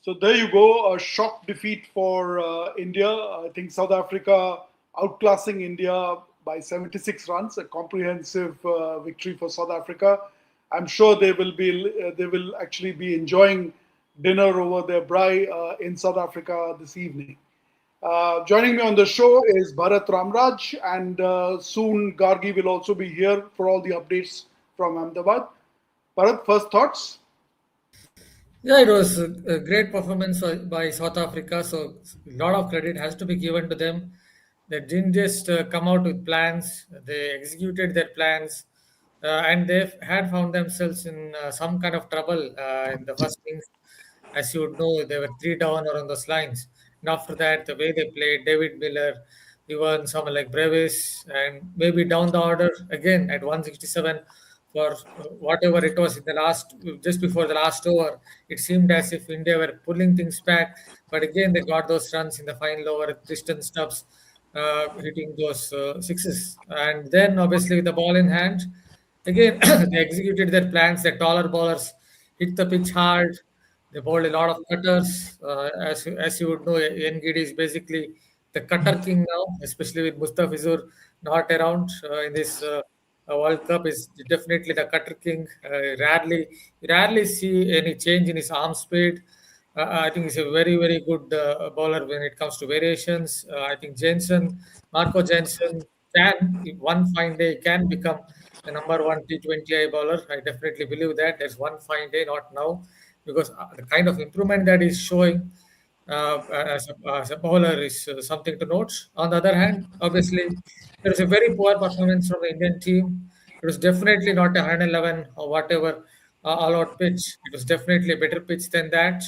So there you go, a shock defeat for India. I think South Africa outclassing India by 76 runs, a comprehensive victory for South Africa. I'm sure they will actually be enjoying dinner over their braai in South Africa this evening. Joining me on the show is Bharat Ramraj, and soon Gargi will also be here for all the updates from Ahmedabad. Bharat, first thoughts? Yeah, it was a great performance by South Africa. So a lot of credit has to be given to them. They didn't just come out with plans; they executed their plans, and they had found themselves in some kind of trouble in the first innings. As you would know, they were three down around those lines. And after that, the way they played, David Miller, even someone like Brevis, and maybe down the order again at 167 for whatever it was in the last, just before the last over. It seemed as if India were pulling things back, but again they got those runs in the final over. Tristan Stubbs hitting those sixes, and then obviously with the ball in hand, again they executed their plans. The taller bowlers hit the pitch hard. They bowled a lot of cutters. As you would know, Ngidi is basically the cutter king now, especially with Mustafizur not around in this World Cup. Is definitely the cutter king. Rarely see any change in his arm speed. I think he's a very good bowler when it comes to variations. I think Marco Jensen can, if one fine day, can become the number one T20I bowler. I definitely believe that. There's one fine day, not now, because the kind of improvement that he's showing as a bowler is something to note. On the other hand, obviously, there is a very poor performance from the Indian team. It was definitely not a 111 or whatever all-out pitch. It was definitely a better pitch than that.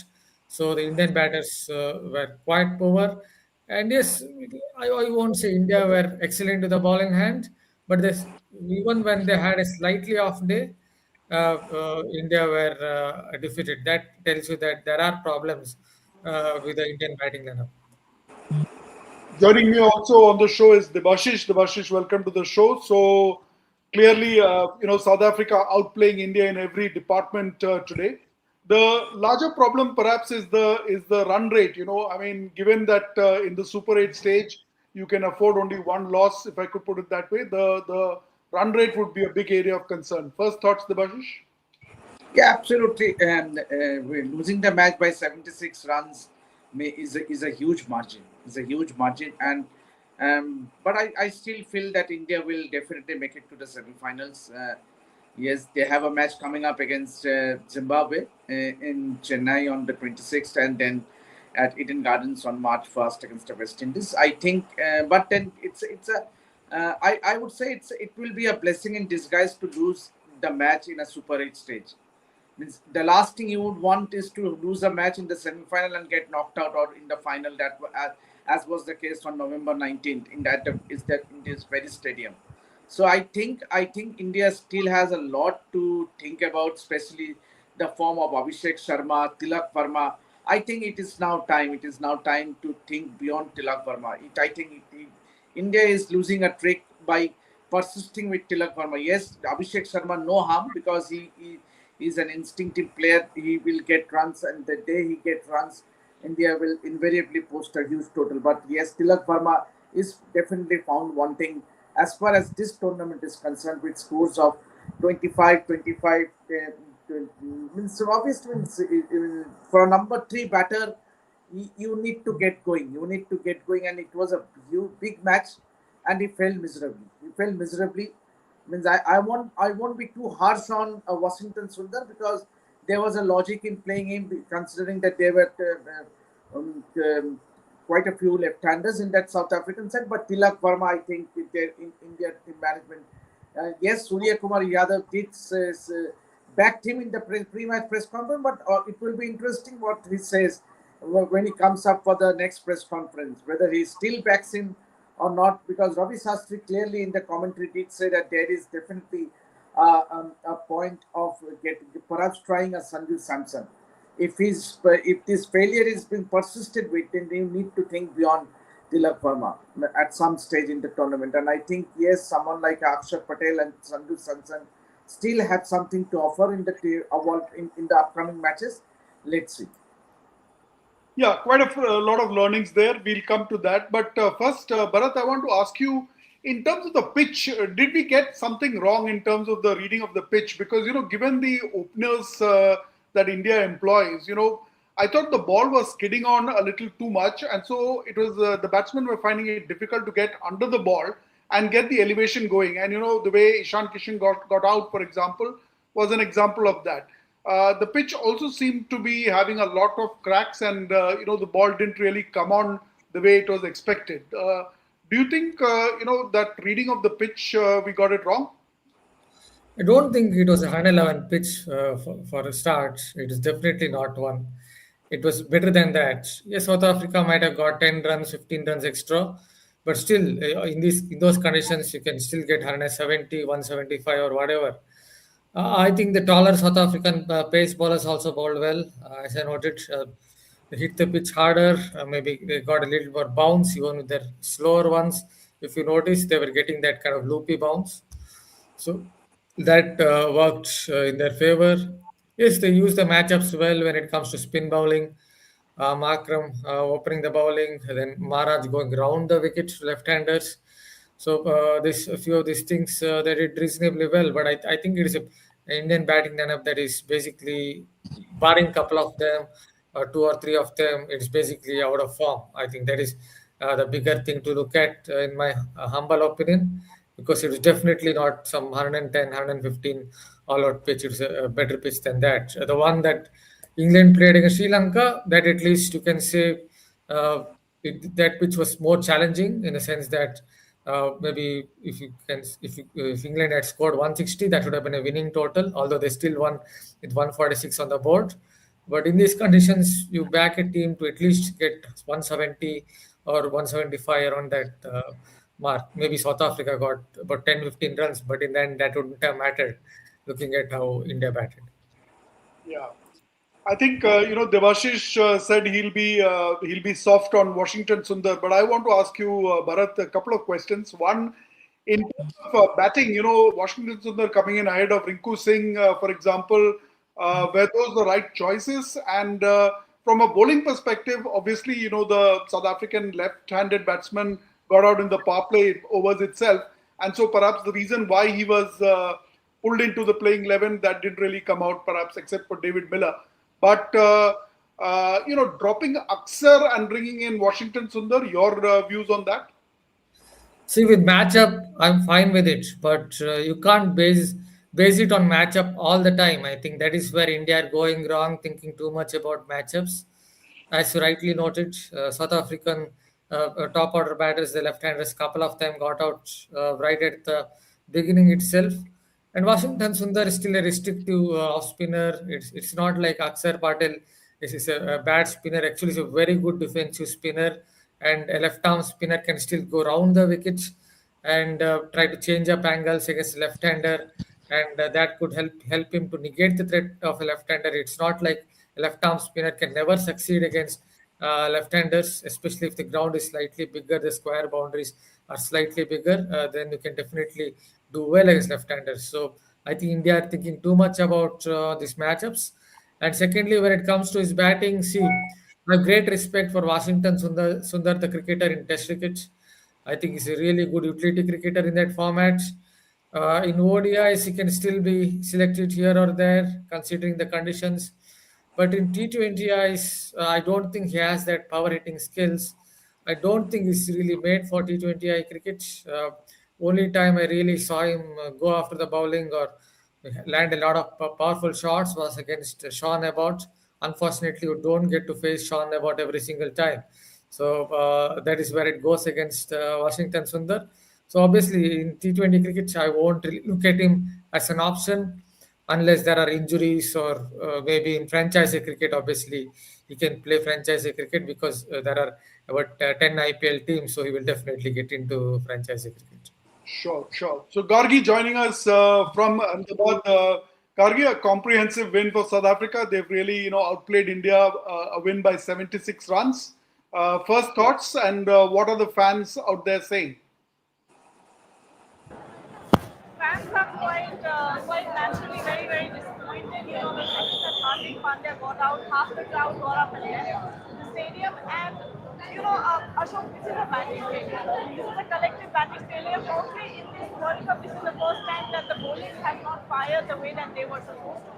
So the Indian batters were quite poor. And yes, I won't say India were excellent with the ball in hand, but even when they had a slightly off day, India were defeated. That tells you that there are problems with the Indian batting lineup. Joining me also on the show is Debashish. Debashish, welcome to the show. So clearly, South Africa outplaying India in every department today. The larger problem, perhaps, is the run rate. I mean, given that in the Super 8 stage you can afford only one loss, if I could put it that way, the run rate would be a big area of concern. First thoughts, Debashish? Yeah, absolutely. We're losing the match by 76 runs is a huge margin. It's a huge margin, and but I still feel that India will definitely make it to the semi-finals. Yes, they have a match coming up against Zimbabwe in Chennai on the 26th, and then at Eden Gardens on March 1st against the West Indies. I think, but then I would say it will be a blessing in disguise to lose the match in a Super 8 stage. Means the last thing you would want is to lose a match in the semi-final and get knocked out or in the final, that as was the case on November 19th in this very stadium. So I think India still has a lot to think about, especially the form of Abhishek Sharma, Tilak Varma. I think it is now time. It is now time to think beyond Tilak Varma. I think India is losing a trick by persisting with Tilak Varma. Yes, Abhishek Sharma, no harm, because he is an instinctive player. He will get runs, and the day he gets runs, India will invariably post a huge total. But yes, Tilak Varma is definitely found wanting as far as this tournament is concerned, with scores of 25, 25. 20, means obviously for a number three batter, you need to get going. You need to get going, and it was a huge, big match, and he fell miserably. He fell miserably. Means I won't be too harsh on Washington Sundar, because there was a logic in playing him, considering that there were quite a few left-handers in that South African side. But Tilak Varma, I think, with their in India team management, yes, Suryakumar Yadav did backed him in the pre-match press conference, but it will be interesting what he says when he comes up for the next press conference, whether he still backs him or not, because Ravi Shastri clearly in the commentary did say that there is definitely a point of perhaps trying a Sanju Samson. If this failure is being persisted with, then you need to think beyond Tilak Verma at some stage in the tournament. And I think, yes, someone like Akshat Patel and Sanju Samson still have something to offer in the upcoming matches. Let's see. Yeah, quite a lot of learnings there. We'll come to that. But first, Bharat, I want to ask you, in terms of the pitch, did we get something wrong in terms of the reading of the pitch? Because, given the openers that India employs, I thought the ball was skidding on a little too much. And so it was the batsmen were finding it difficult to get under the ball and get the elevation going. And, the way Ishan Kishan got out, for example, was an example of that. The pitch also seemed to be having a lot of cracks, and the ball didn't really come on the way it was expected. Do you think that reading of the pitch we got it wrong? I don't think it was a 111 pitch for a start. It is definitely not one. It was better than that. Yes, South Africa might have got 10 runs, 15 runs extra, but still, in those conditions, you can still get 170, 175, or whatever. I think the taller South African pace bowlers also bowled well. As I noted, they hit the pitch harder. Maybe they got a little more bounce, even with their slower ones. If you notice, they were getting that kind of loopy bounce. So that worked in their favor. Yes, they used the matchups well when it comes to spin bowling. Markram opening the bowling, then Maharaj going round the wicket to left-handers. So this a few of these things they did reasonably well, but I think it is a Indian batting lineup that is basically, barring couple of them, two or three of them, it's basically out of form. I think that is the bigger thing to look at, in my humble opinion, because it is definitely not some 110, 115 all-out pitch. It's a better pitch than that. The one that England played against Sri Lanka, that at least you can say that pitch was more challenging in the sense that maybe if England had scored 160, that would have been a winning total. Although they still won with 146 on the board, but in these conditions, you back a team to at least get 170 or 175 around that mark. Maybe South Africa got about 10, 15 runs, but in the end, that wouldn't have mattered. Looking at how India batted. Yeah. I think Devashish said he'll be soft on Washington Sundar, but I want to ask you, Bharat, a couple of questions. One, in terms of batting, Washington Sundar coming in ahead of Rinku Singh, for example, were those the right choices? And from a bowling perspective, obviously, the South African left-handed batsman got out in the power play overs itself, and so perhaps the reason why he was pulled into the playing 11 that didn't really come out, perhaps except for David Miller. But dropping Aksar and bringing in Washington Sundar, your views on that? See, with matchup, I'm fine with it, but you can't base it on matchup all the time. I think that is where India are going wrong, thinking too much about matchups. As you rightly noted, South African top order batters, the left-handers, couple of them got out right at the beginning itself. And Washington Sundar is still a restrictive off spinner. It's not like Akshar Patel is a bad spinner. Actually, he's a very good defensive spinner, and a left arm spinner can still go round the wickets and try to change up angles against left-hander, and that could help him to negate the threat of a left-hander. It's not like a left-arm spinner can never succeed against left-handers, especially if the ground is slightly bigger, the square boundaries are slightly bigger. Then you can definitely do well against left-handers. So I think India are thinking too much about these matchups. And secondly, when it comes to his batting, see, I have great respect for Washington Sundar, the cricketer in Test cricket. I think he's a really good utility cricketer in that format. In ODIs, he can still be selected here or there, considering the conditions. But in T20Is, I don't think he has that power hitting skills. I don't think he's really made for T20I cricket. Only time I really saw him go after the bowling or land a lot of powerful shots was against Sean Abbott. Unfortunately, you don't get to face Sean Abbott every single time. So that is where it goes against Washington Sundar. So obviously, in T20 cricket, I won't really look at him as an option unless there are injuries, or maybe in franchise cricket. Obviously, he can play franchise cricket because there are about 10 IPL teams, so he will definitely get into franchise cricket. Sure, sure. So Gargi joining us from Ahmedabad. Gargi, a comprehensive win for South Africa. They've really, outplayed India, a win by 76 runs. First thoughts, and what are the fans out there saying? Fans are quite naturally very, very disappointed. The second that Hardik Pandya got out, half the crowd got up and left. The stadium, and Ashok, this is a batting failure. This is a collective batting failure. Probably in this World Cup, this is the first time that the bowling has not fired the way that they were supposed to.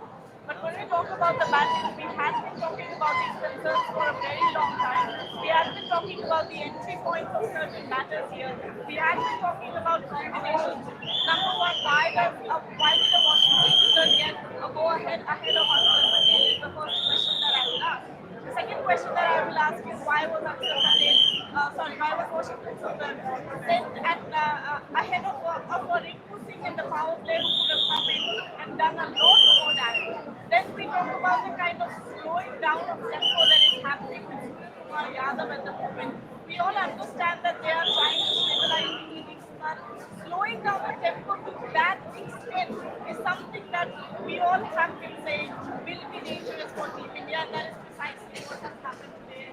But when we talk about the batting, we have been talking about these concerns for a very long time. We have been talking about the entry points of certain batters here. We have been talking about combinations. Number one, why did the Washington Wizards get a go ahead of Axar Patel is the first question that I will ask. The second question that I will ask is why was why was Washington Sundar sent ahead of a Rinku Singh in the power play who could have come in and done a lot more damage. Then we talk about the kind of slowing down of tempo that is happening with Suryakumar Yadav at the moment. We all understand that they are trying to stabilize the innings, but slowing down the tempo to that extent is something that we all have been saying will be dangerous for Team India, and that is precisely what has happened today.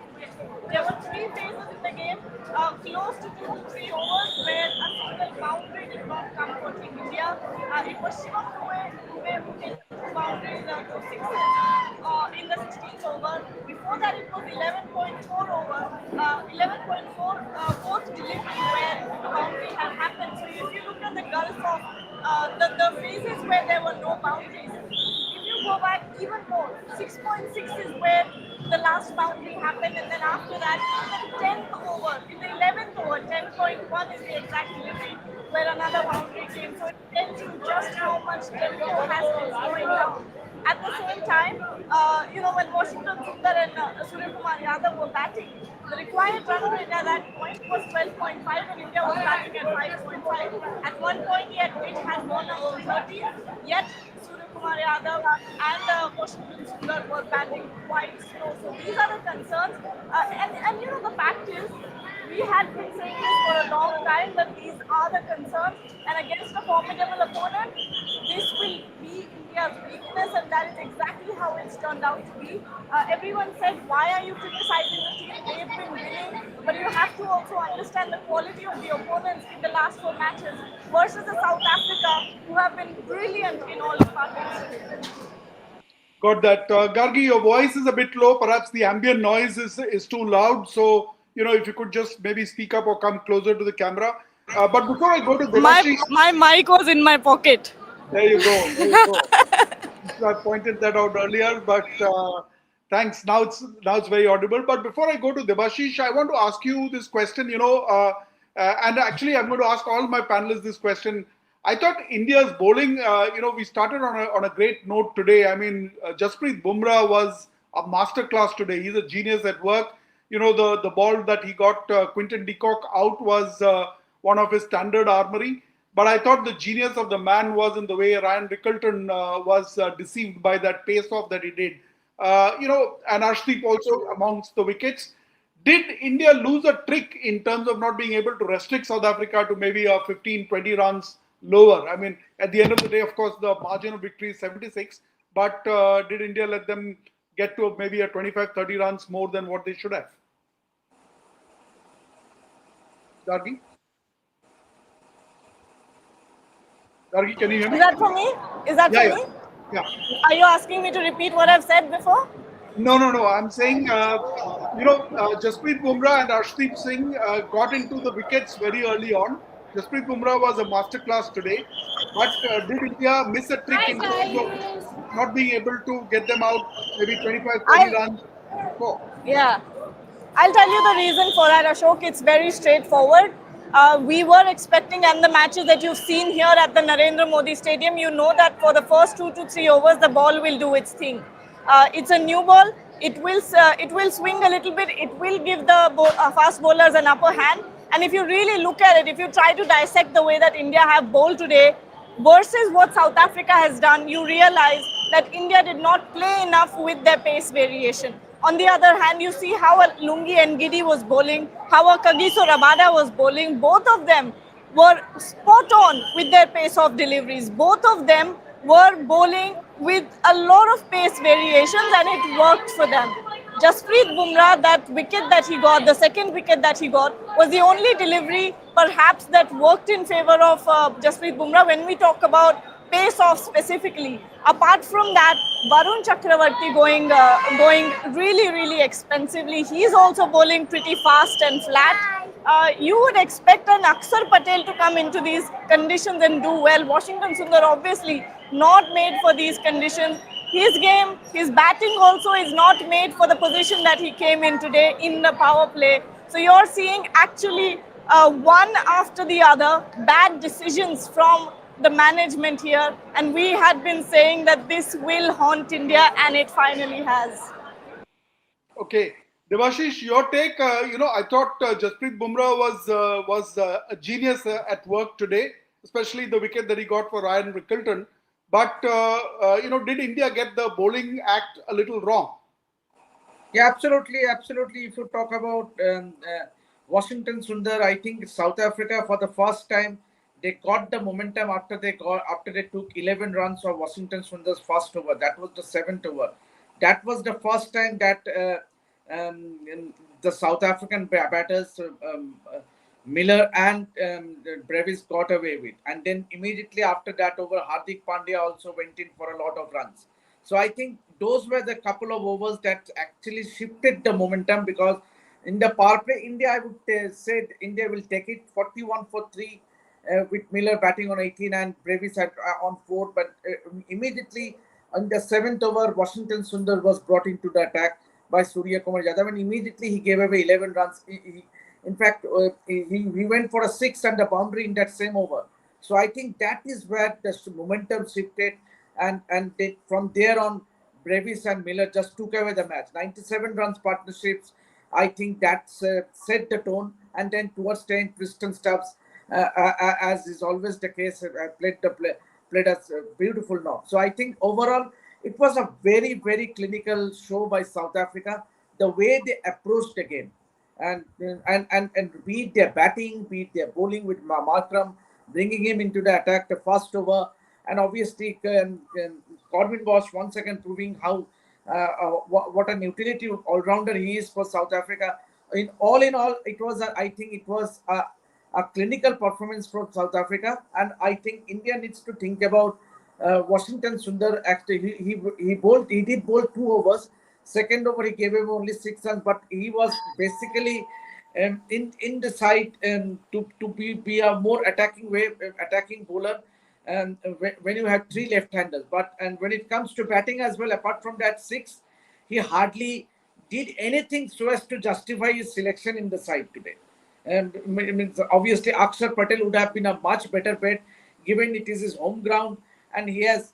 There were three phases in the game, close to 2 to 3 overs, where a single boundary did not come for Team India. It was Shivam Dube who hit 2 boundaries to sixes in the 16th over. Before that, it was 11.4 over, 11.4 fourth delivery where the boundary had happened. So if you look at the gulf of the phases where there were no boundaries, if you go back even more, 6.6 is where the last boundary happened, and then after that, in the 10th over, in the 11th over, 10.1 is the exact delivery where another boundary came. So it tells you just how much tempo has been slowing down. At the same time, when Washington Sundar and Suryakumar Yadav were batting, the required run rate at that point was 12.5 and India was batting at 5.5. At one point, it had gone up to 13, yet Suryakumar Yadav and Washington Sundar were batting quite slow. So these are the concerns. And the fact is, we had been saying this for a long time that these are the concerns, and against a formidable opponent, this will be India's weakness, and that is exactly how it's turned out to be. Everyone said, why are you criticizing the team? They've been winning, but you have to also understand the quality of the opponents in the last 4 matches versus the South Africa, who have been brilliant in all of our matches. Got that. Gargi, your voice is a bit low. Perhaps the ambient noise is too loud. So, if you could just maybe speak up or come closer to the camera. But before I go to Devashish... My mic was in my pocket. There you go. There you go. I pointed that out earlier, but thanks. Now it's very audible. But before I go to Devashish, I want to ask you this question. And actually, I'm going to ask all my panelists this question. I thought India's bowling, we started on a great note today. I mean, Jasprit Bumrah was a masterclass today. He's a genius at work. The ball that he got Quinton de Kock out was one of his standard armory. But I thought the genius of the man was in the way Ryan Rickelton was deceived by that pace-off that he did. And Arshdeep also amongst the wickets. Did India lose a trick in terms of not being able to restrict South Africa to maybe 15, 20 runs lower? I mean, at the end of the day, of course, the margin of victory is 76. But did India let them get to maybe 25, 30 runs more than what they should have? Gargi? Gargi, can you hear me? Is that for me? Yeah. Are you asking me to repeat what I've said before? No. I'm saying, Jasprit Bumrah and Arshdeep Singh got into the wickets very early on. Jasprit Bumrah was a masterclass today. But did India miss a trick in terms of not being able to get them out maybe 25, 30 runs before? Yeah. I'll tell you the reason for that, Ashok. It's very straightforward. We were expecting, and the matches that you've seen here at the Narendra Modi Stadium, you know that for the first 2 to 3 overs, the ball will do its thing. It's a new ball. It will swing a little bit. It will give the fast bowlers an upper hand. And if you really look at it, if you try to dissect the way that India have bowled today versus what South Africa has done, you realize that India did not play enough with their pace variation. On the other hand, you see how a Lungi and Giddy was bowling, how a Kagiso Rabada was bowling. Both of them were spot on with their pace of deliveries. Both of them were bowling with a lot of pace variations, and it worked for them. Jasprit Bumrah, that wicket that he got, the second wicket that he got, was the only delivery perhaps that worked in favor of Jasprit Bumrah. When we talk about pace off specifically. Apart from that, Varun Chakravarti going really expensively. He's also bowling pretty fast and flat. You would expect an Akshar Patel to come into these conditions and do well. Washington Sundar obviously not made for these conditions. His game, his batting also is not made for the position that he came in today in the power play. So you're seeing actually one after the other bad decisions from the management here, and we had been saying that this will haunt India, and it finally has. Okay, Devashish, your take. I thought Jasprit Bumrah was a genius at work today, especially the wicket that he got for Ryan Rickleton. But did India get the bowling act a little wrong? Yeah, absolutely. If you talk about Washington Sundar, I think South Africa for the first time they got the momentum after they took 11 runs of Washington Sundar's first over. That was the seventh over. That was the first time that the South African batters Miller and Brevis got away with, and then immediately after that over, Hardik Pandya also went in for a lot of runs. So I think those were the couple of overs that actually shifted the momentum, because in the power play, India, I would say India will take it 41 for 3 with Miller batting on 18 and Brevis on 4. But immediately on the seventh over, Washington Sundar was brought into the attack by Suryakumar and immediately he gave away 11 runs. In fact, he went for a 6 and a boundary in that same over. So I think that is where the momentum shifted. And from there on, Brevis and Miller just took away the match. 97 runs partnerships. I think that set the tone. And then towards the end, Tristan Stubbs, as is always the case, played us a beautiful knock. So I think overall, it was a very clinical show by South Africa. The way they approached the game, and beat their batting, beat their bowling with Markram, bringing him into the attack the first over. And obviously, Corbin Bosch once again proving how what an utility all-rounder he is for South Africa. In all, it was I think it was a clinical performance from South Africa, and I think India needs to think about Washington Sundar. Actually, he did bowl 2 overs. Second over, he gave away only 6 runs, but he was basically in the side to be a more attacking bowler. When you have 3 left-handers, and when it comes to batting as well, apart from that 6, he hardly did anything so as to justify his selection in the side today. Means obviously Akshar Patel would have been a much better bet, given it is his home ground and he has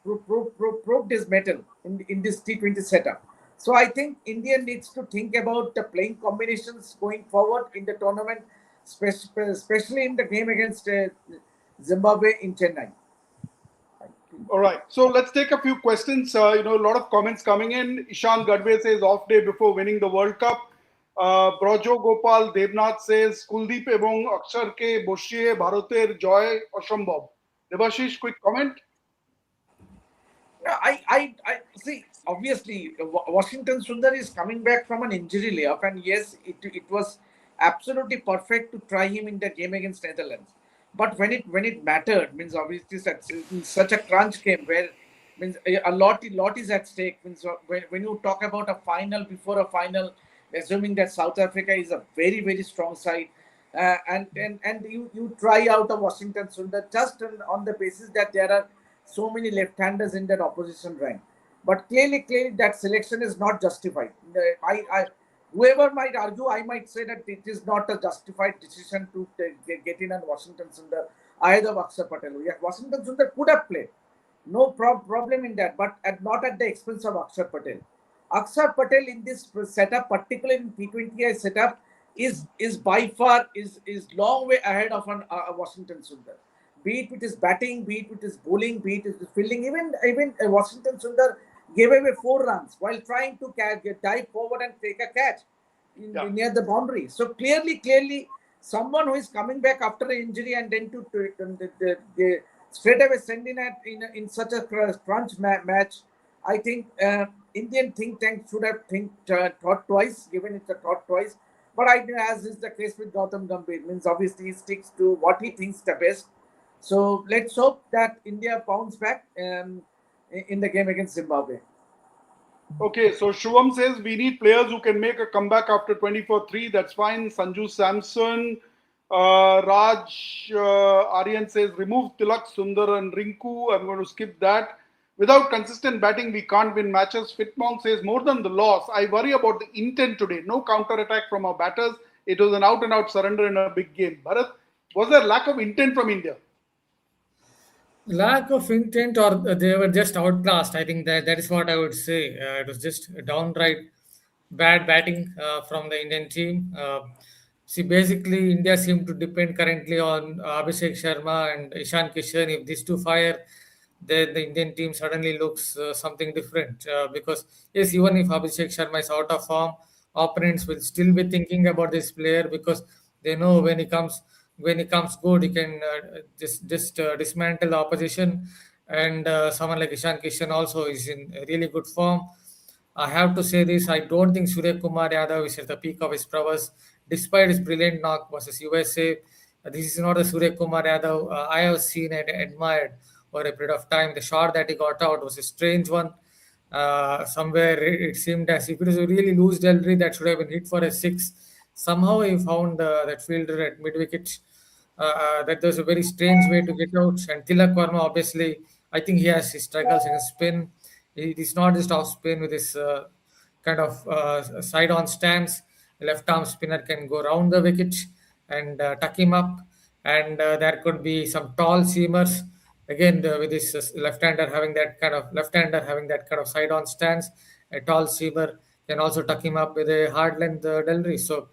proved his mettle in this T20 setup. So I think India needs to think about the playing combinations going forward in the tournament, especially in the game against Zimbabwe in Chennai. All right. So let's take a few questions. A lot of comments coming in. Ishan Gadve says off day before winning the World Cup. Brojo Gopal Devnath says Kuldeep ebong Akshar ke boshiye Bharoter joy Oshambhav. Devashish, quick comment. I see. Obviously, Washington Sundar is coming back from an injury layoff, and yes, it was absolutely perfect to try him in the game against Netherlands. But when it mattered, means obviously in such a crunch game where means a lot is at stake. Means when you talk about a final before a final, assuming that South Africa is a very strong side, and you try out a Washington Sundar just on the basis that there are so many left-handers in that opposition rank. But clearly that selection is not justified. Whoever might argue, I might say that it is not a justified decision to get in on Washington Sundar, either Akshar Patel. Yeah, Washington Sundar could have played. No problem in that, but not at the expense of Akshar Patel. Akshar Patel in this setup, particularly in T20I setup, is by far is long way ahead of a Washington Sundar. Be it with his batting, be it with his bowling, be it with his fielding. Even Washington Sundar gave away 4 runs while trying to dive forward and take a catch near the boundary. So clearly, someone who is coming back after an injury and then to straight away send in such a crunch match, I think Indian think tank should have thought twice, given it a thought twice. But as is the case with Gautam Gambhir, means obviously he sticks to what he thinks the best. So let's hope that India bounce back in the game against Zimbabwe. Okay, so Shubham says we need players who can make a comeback after 24-3. That's fine. Sanju Samson. Raj Aryan says remove Tilak, Sundar, and Rinku. I'm going to skip that. Without consistent batting, we can't win matches. Fitmong says more than the loss, I worry about the intent today. No counter attack from our batters. It was an out and out surrender in a big game. Bharat, was there lack of intent from India? Lack of intent, or they were just outclassed. I think that is what I would say. It was just downright bad batting from the Indian team. See, basically, India seem to depend currently on Abhishek Sharma and Ishan Kishan. If these two fire, then the Indian team suddenly looks something different. Because yes, even if Abhishek Sharma is out of form, opponents will still be thinking about this player because they know when he comes good, he can just dismantle the opposition. And someone like Ishan Kishan also is in really good form. I have to say this: I don't think Suryakumar Yadav is at the peak of his prowess, despite his brilliant knock versus USA. This is not the Suryakumar Yadav I have seen and admired over a period of time. The shot that he got out was a strange one. Somewhere it seemed as if it was a really loose delivery that should have been hit for a six. Somehow he found that fielder at mid wicket. That was a very strange way to get out. And Tilak Varma, obviously, I think he has his struggles in his spin. It is not just off spin with his kind of side on stance. The left arm spinner can go round the wicket and tuck him up. And there could be some tall seamers. Again, with his left-hander having that kind of side-on stance, a tall seamer can also tuck him up with a hard length delivery. So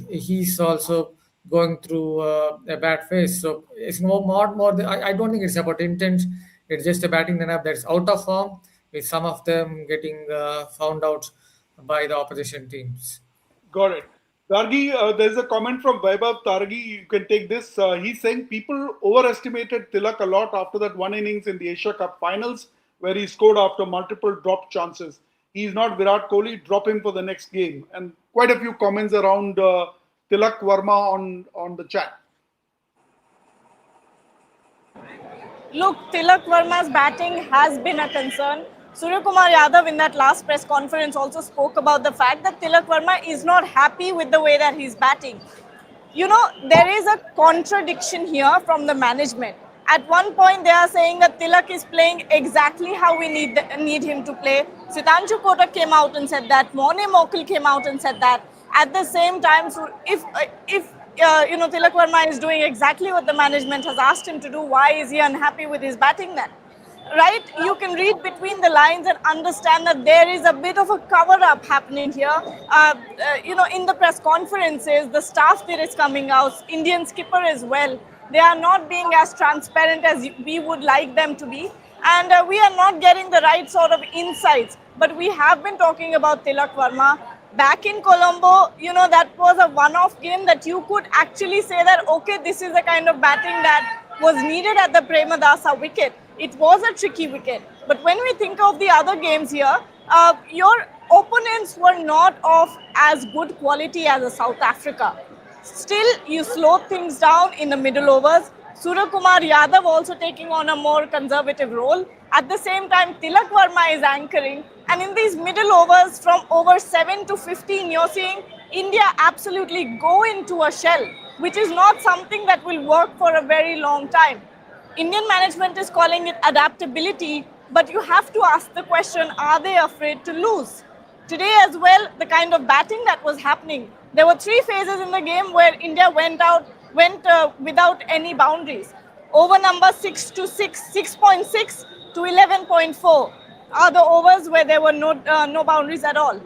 he's also going through a bad phase. So it's more. I don't think it's about intent. It's just a batting lineup that's out of form, with some of them getting found out by the opposition teams. Got it. Targi, there's a comment from Vaibhav Targi. You can take this. He's saying people overestimated Tilak a lot after that one innings in the Asia Cup finals where he scored after multiple drop chances. He's not Virat Kohli. Drop him for the next game. And quite a few comments around Tilak Varma on the chat. Look, Tilak Varma's batting has been a concern. Suryakumar Yadav in that last press conference also spoke about the fact that Tilak Varma is not happy with the way that he's batting. You know, there is a contradiction here from the management. At one point, they are saying that Tilak is playing exactly how we need him to play. Sitanshu Kotak came out and said that. Morne Mokul came out and said that. At the same time, so if Tilak Varma is doing exactly what the management has asked him to do, why is he unhappy with his batting then? Right? You can read between the lines and understand that there is a bit of a cover-up happening here. In the press conferences, the staff that is coming out, Indian skipper as well, they are not being as transparent as we would like them to be. And we are not getting the right sort of insights. But we have been talking about Tilak Varma. Back in Colombo, that was a one-off game that you could actually say that, okay, this is the kind of batting that was needed at the Premadasa wicket. It was a tricky wicket. But when we think of the other games here, your opponents were not of as good quality as South Africa. Still, you slowed things down in the middle overs. Suryakumar Yadav also taking on a more conservative role. At the same time, Tilak Varma is anchoring. And in these middle overs from over 7 to 15, you're seeing India absolutely go into a shell, which is not something that will work for a very long time. Indian management is calling it adaptability, but you have to ask the question, are they afraid to lose? Today as well, the kind of batting that was happening, there were 3 phases in the game where India went without any boundaries. Over number 6.6 to 11.4 are the overs where there were no boundaries at all.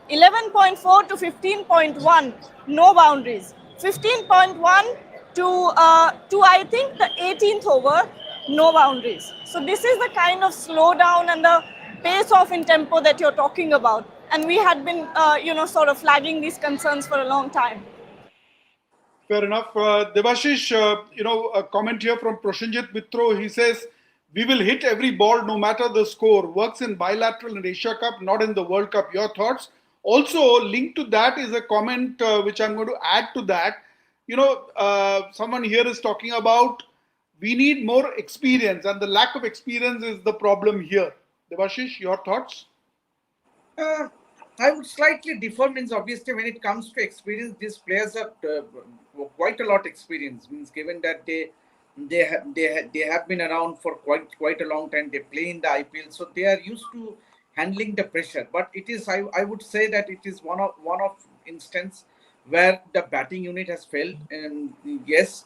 11.4 to 15.1, no boundaries. 15.1 to I think the 18th over, no boundaries. So this is the kind of slowdown and the pace off in tempo that you're talking about. And we had been, sort of flagging these concerns for a long time. Fair enough. Devashish, a comment here from Prosenjit Mitro. He says, we will hit every ball no matter the score. Works in bilateral and Asia Cup, not in the World Cup. Your thoughts? Also, linked to that is a comment which I'm going to add to that. Someone here is talking about we need more experience, and the lack of experience is the problem here. Devashish, your thoughts? I would slightly differ. Means obviously when it comes to experience, these players have quite a lot experience. Means given that they have been around for quite a long time. They play in the IPL, so they are used to handling the pressure. But it is I would say that it is one of instance where the batting unit has failed. And yes,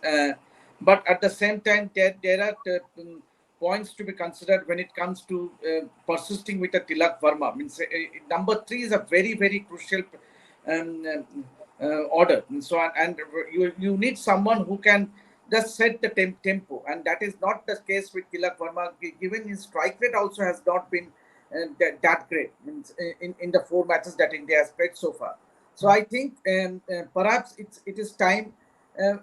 but at the same time there are points to be considered when it comes to persisting with a Tilak Varma. Means number 3 is a very crucial order. And so and you need someone who can just set the tempo, and that is not the case with Tilak Varma. Given his strike rate also has not been that great. Means in the 4 matches that India has played so far. So I think perhaps it is time.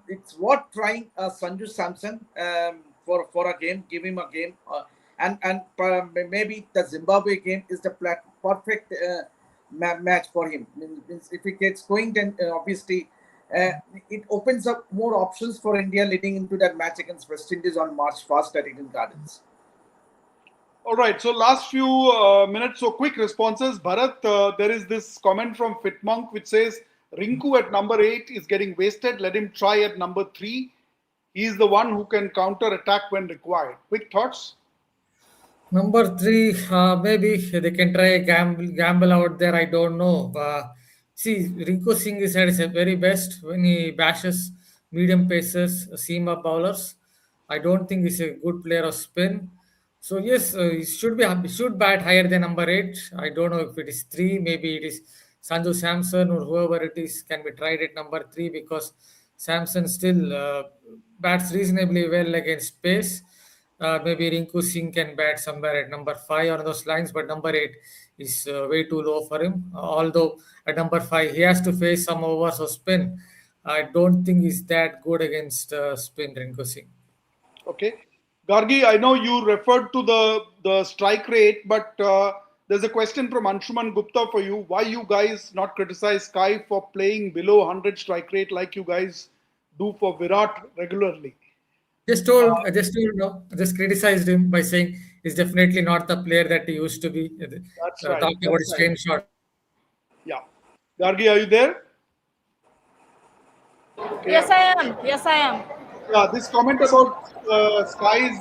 It's worth trying Sanju Samson for a game. Give him a game, and maybe the Zimbabwe game is the perfect match for him. Means if he gets going, then obviously it opens up more options for India leading into that match against West Indies on March 1st at Eden Gardens. All right, so last few minutes, so quick responses. Bharat, there is this comment from Fitmonk which says, Rinku at number 8 is getting wasted. Let him try at number 3. He is the one who can counter attack when required. Quick thoughts? Number 3, maybe they can try a gamble out there. I don't know. See, Rinku Singh is at his very best when he bashes medium pacers, seam up bowlers. I don't think he's a good player of spin. So yes, he should bat higher than number 8. I don't know if it is 3. Maybe it is Sanju Samson or whoever it is can be tried at number 3, because Samson still bats reasonably well against pace. Maybe Rinku Singh can bat somewhere at number 5 on those lines, but number 8 is way too low for him. Although at number 5 he has to face some overs of spin. I don't think he's that good against spin, Rinku Singh. Okay. Gargi, I know you referred to the strike rate, but there's a question from Anshuman Gupta for you. Why you guys not criticize Sky for playing below 100 strike rate like you guys do for Virat regularly? Just criticized him by saying he's definitely not the player that he used to be. That's right. Talking about his game shot. Yeah. Gargi, are you there? Okay. Yes, I am. Yes, I am. Yeah, this comment about Sky's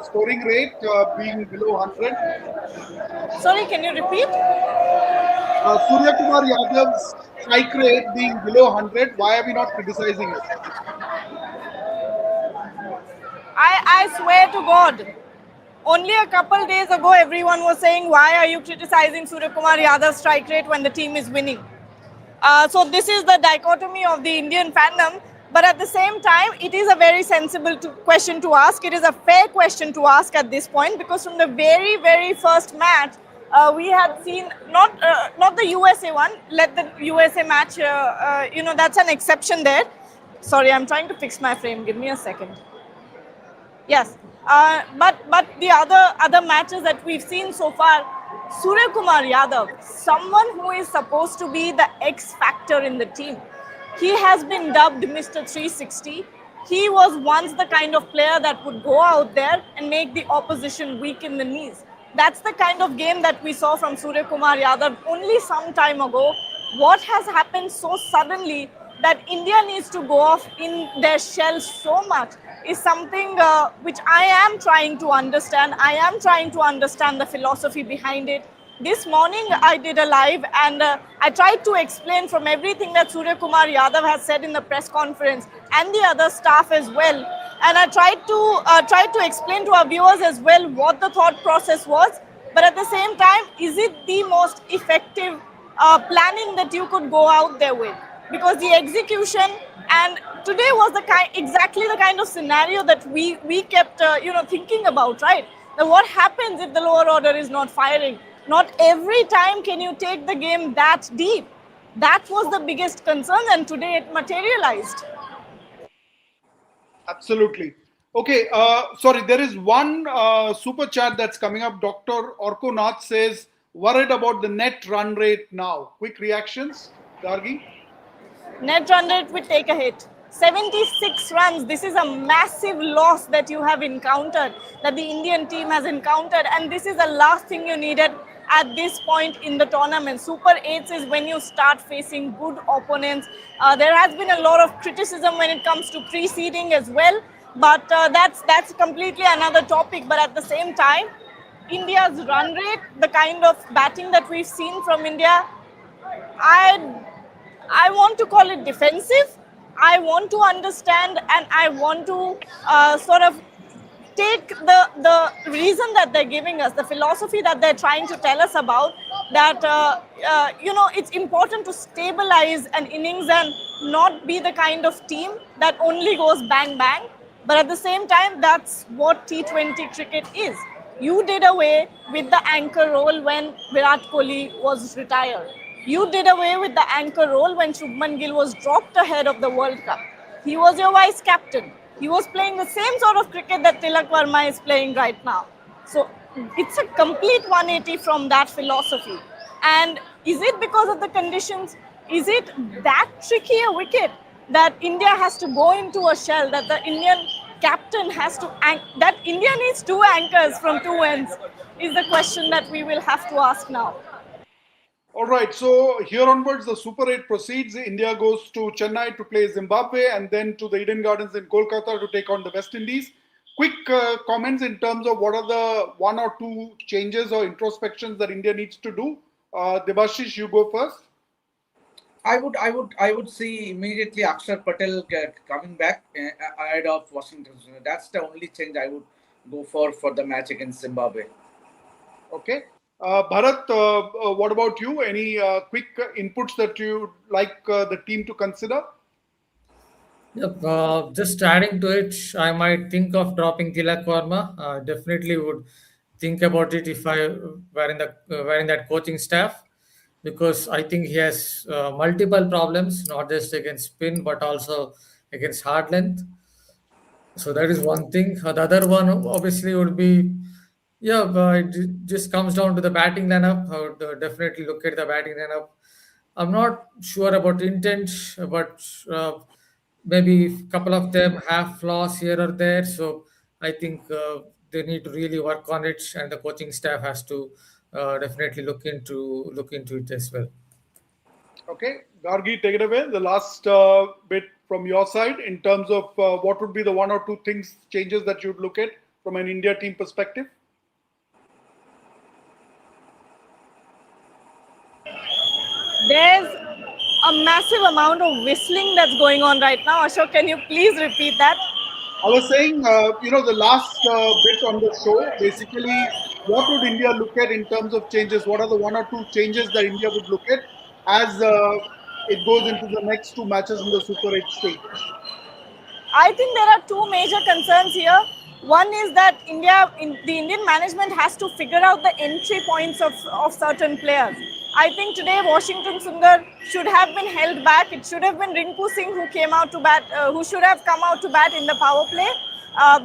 scoring rate being below 100. Sorry, can you repeat? Suryakumar Yadav's strike rate being below 100. Why are we not criticizing it? I swear to God, only a couple days ago, everyone was saying, why are you criticizing Suryakumar Yadav's strike rate when the team is winning? So this is the dichotomy of the Indian fandom. But at the same time, it is a very sensible question to ask. It is a fair question to ask at this point, because from the very first match, we had seen not the USA one. Let the USA match, that's an exception there. Sorry, I'm trying to fix my frame. Give me a second. Yes, but the other matches that we've seen so far, Suryakumar Yadav, someone who is supposed to be the X factor in the team. He has been dubbed Mr. 360. He was once the kind of player that would go out there and make the opposition weak in the knees. That's the kind of game that we saw from Suryakumar Yadav only some time ago. What has happened so suddenly that India needs to go off in their shell so much is something which I am trying to understand. I am trying to understand the philosophy behind it. This morning I did a live, and I tried to explain from everything that Suryakumar Yadav has said in the press conference and the other staff as well. And I tried to explain to our viewers as well what the thought process was. But at the same time, is it the most effective planning that you could go out there with? Because the execution, and today was exactly the kind of scenario that we kept thinking about, right? Now what happens if the lower order is not firing? Not every time can you take the game that deep. That was the biggest concern, and today it materialized. Absolutely. Okay, sorry, there is one super chat that's coming up. Dr. Orko Nath says, worried about the net run rate now. Quick reactions, Gargi? Net run rate will take a hit. 76 runs. This is a massive loss that you have encountered, that the Indian team has encountered, and this is the last thing you needed at this point in the tournament. Super 8s is when you start facing good opponents. There has been a lot of criticism when it comes to preceding as well, but that's completely another topic. But at the same time, India's run rate, the kind of batting that we've seen from India, I I want to call it defensive. I want to understand and I want to sort of take the reason that they're giving us, the philosophy that they're trying to tell us about, that it's important to stabilize an innings and not be the kind of team that only goes bang bang. But at the same time, that's what T20 cricket is. You did away with the anchor role when Virat Kohli was retired. You did away with the anchor role when Shubman Gill was dropped ahead of the World Cup. He was your vice captain. He was playing the same sort of cricket that Tilak Varma is playing right now. So it's a complete 180 from that philosophy. And is it because of the conditions? Is it that tricky a wicket that India has to go into a shell, that the Indian captain has to, that India needs two anchors from two ends, is the question that we will have to ask now. All right, so here onwards, the Super 8 proceeds. India goes to Chennai to play Zimbabwe and then to the Eden Gardens in Kolkata to take on the West Indies. Quick comments in terms of what are the one or two changes or introspections that India needs to do. Debashish, you go first. I would see immediately Akshar Patel coming back ahead of Washington. That's the only change I would go for the match against Zimbabwe. Okay. Bharat, what about you? Any quick inputs that you like the team to consider? Yep, just adding to it, I might think of dropping Tilak Varma. Definitely would think about it if I were in that coaching staff, because I think he has multiple problems, not just against spin but also against hard length. So that is one thing. The other one obviously would be, yeah, just comes down to the batting lineup. I would definitely look at the batting lineup. I'm not sure about intent, but maybe a couple of them have flaws here or there. So I think they need to really work on it, and the coaching staff has to definitely look into it as well. Okay, Gargi, take it away. The last bit from your side in terms of what would be the one or two things, changes that you'd look at from an India team perspective. There's a massive amount of whistling that's going on right now. Ashok, can you please repeat that? I was saying, the last bit on the show, basically, what would India look at in terms of changes? What are the one or two changes that India would look at as it goes into the next two matches in the Super 8 stage? I think there are two major concerns here. One is that the Indian management has to figure out the entry points of certain players. I think today Washington Sundar should have been held back. It should have been Rinku Singh who came out to bat, who should have come out to bat in the power play.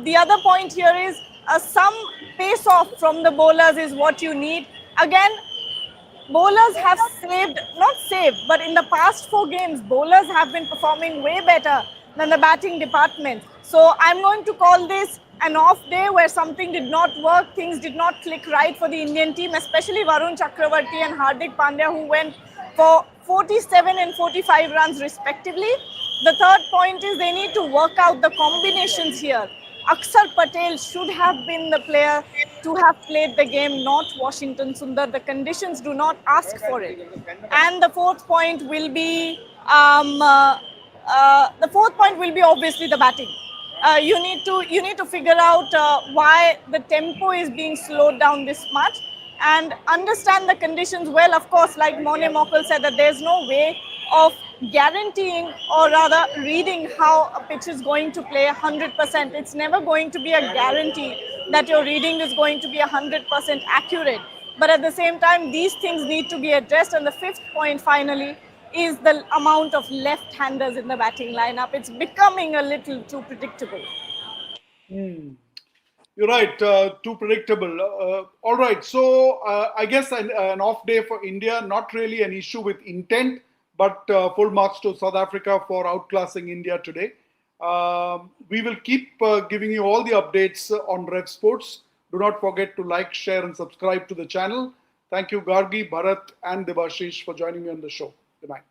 The other point here is some pace off from the bowlers is what you need. Again, bowlers have not saved, but in the past 4 games, bowlers have been performing way better than the batting department. So I'm going to call this an off day where something did not work, things did not click right for the Indian team, especially Varun Chakravarti and Hardik Pandya, who went for 47 and 45 runs respectively. The third point is they need to work out the combinations here. Akshar Patel should have been the player to have played the game, not Washington Sundar. The conditions do not ask for it. And the fourth point will be obviously the batting. You need to figure out why the tempo is being slowed down this much and understand the conditions well. Of course, like Mone Mokal said, that there's no way of guaranteeing or rather reading how a pitch is going to play 100%. It's never going to be a guarantee that your reading is going to be 100% accurate. But at the same time, these things need to be addressed. And the fifth point, finally, is the amount of left-handers in the batting lineup. It's becoming a little too predictable. You're right, too predictable. All right, so I guess an off day for India, not really an issue with intent, but full marks to South Africa for outclassing India today. We will keep giving you all the updates on Rev Sports. Do not forget to like, share, and subscribe to the channel. Thank you, Gargi, Bharat, and Debashish for joining me on the show. Good night.